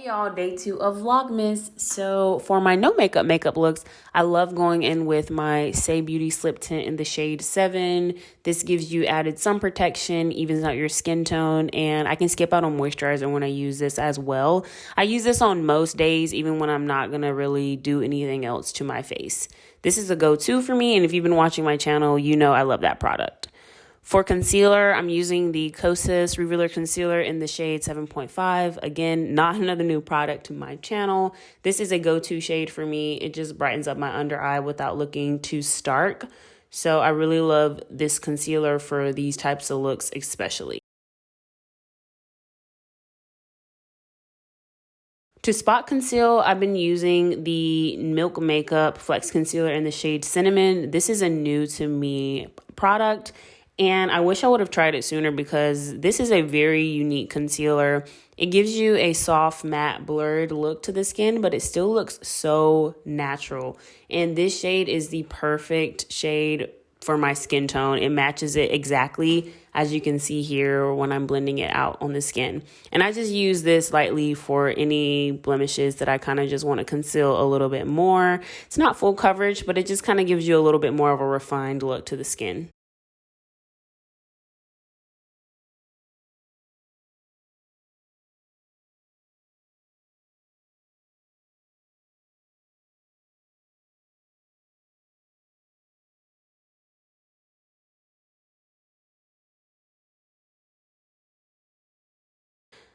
y'all, day 2 of Vlogmas. So for my no makeup looks, I love going in with my Say Beauty Slip Tint in the shade 7. This gives you added sun protection, evens out your skin tone, and I can skip out on moisturizer when I use this as well. I use this on most days, even when I'm not gonna really do anything else to my face. This is a go-to for me, and if you've been watching my channel, you know I love that product. For concealer, I'm using the Kosas Revealer Concealer in the shade 7.5. Again, not another new product to my channel. This is a go-to shade for me. It just brightens up my under eye without looking too stark. So I really love this concealer for these types of looks especially. To spot conceal, I've been using the Milk Makeup Flex Concealer in the shade Cinnamon. This is a new to me product, and I wish I would have tried it sooner because this is a very unique concealer. It gives you a soft, matte, blurred look to the skin, but it still looks so natural. And this shade is the perfect shade for my skin tone. It matches it exactly, as you can see here when I'm blending it out on the skin. And I just use this lightly for any blemishes that I kind of just want to conceal a little bit more. It's not full coverage, but it just kind of gives you a little bit more of a refined look to the skin.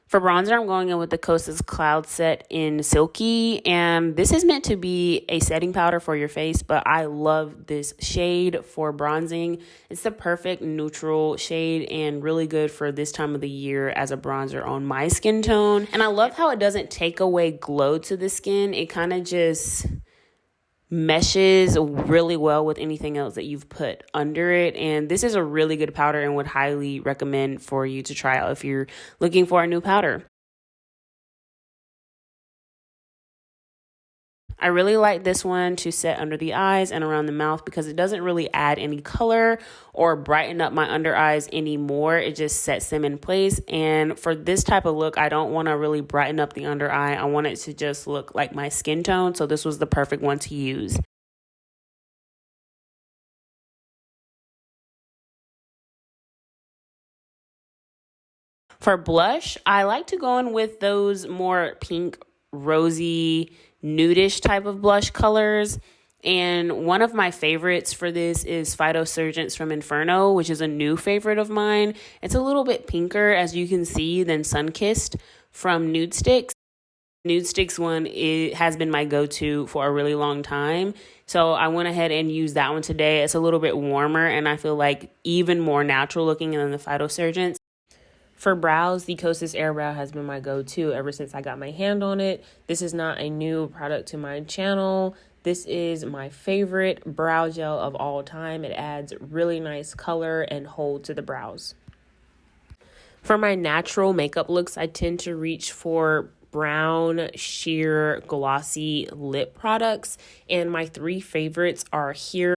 For bronzer, I'm going in with the Kosas Cloud Set in Silky, and this is meant to be a setting powder for your face, but I love this shade for bronzing. It's the perfect neutral shade and really good for this time of the year as a bronzer on my skin tone. And I love how it doesn't take away glow to the skin. It kind of just meshes really well with anything else that you've put under it, and this is a really good powder and would highly recommend for you to try out if you're looking for a new powder. I really like this one to set under the eyes and around the mouth because it doesn't really add any color or brighten up my under eyes anymore. It just sets them in place. And for this type of look, I don't want to really brighten up the under eye. I want it to just look like my skin tone. So this was the perfect one to use. For blush, I like to go in with those more pink, rosy, nudish type of blush colors. And one of my favorites for this is Phytosurgence from Inferno, which is a new favorite of mine. It's a little bit pinker, as you can see, than Sunkissed from Nude Sticks. Nude Sticks one has been my go-to for a really long time. So I went ahead and used that one today. It's a little bit warmer, and I feel like even more natural looking than the Phytosurgence. For brows, the Kosas Air Brow has been my go-to ever since I got my hand on it. This is not a new product to my channel. This is my favorite brow gel of all time. It adds really nice color and hold to the brows. For my natural makeup looks, I tend to reach for brown, sheer, glossy lip products. And my 3 favorites are here.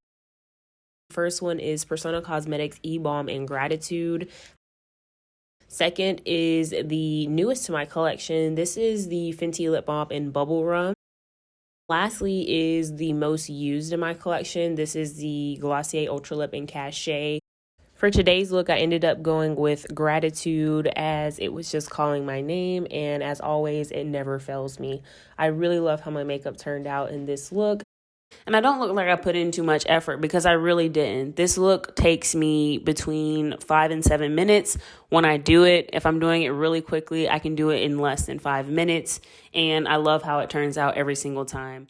First one is Persona Cosmetics E-Balm in Gratitude. Second is the newest to my collection. This is the Fenty Lip Balm in Bubble Rum. Lastly is the most used in my collection. This is the Glossier Ultra Lip in Cachet. For today's look, I ended up going with Gratitude as it was just calling my name, and as always, it never fails me. I really love how my makeup turned out in this look. And I don't look like I put in too much effort because I really didn't. This look takes me between 5 and 7 minutes when I do it. If I'm doing it really quickly, I can do it in less than 5 minutes. And I love how it turns out every single time.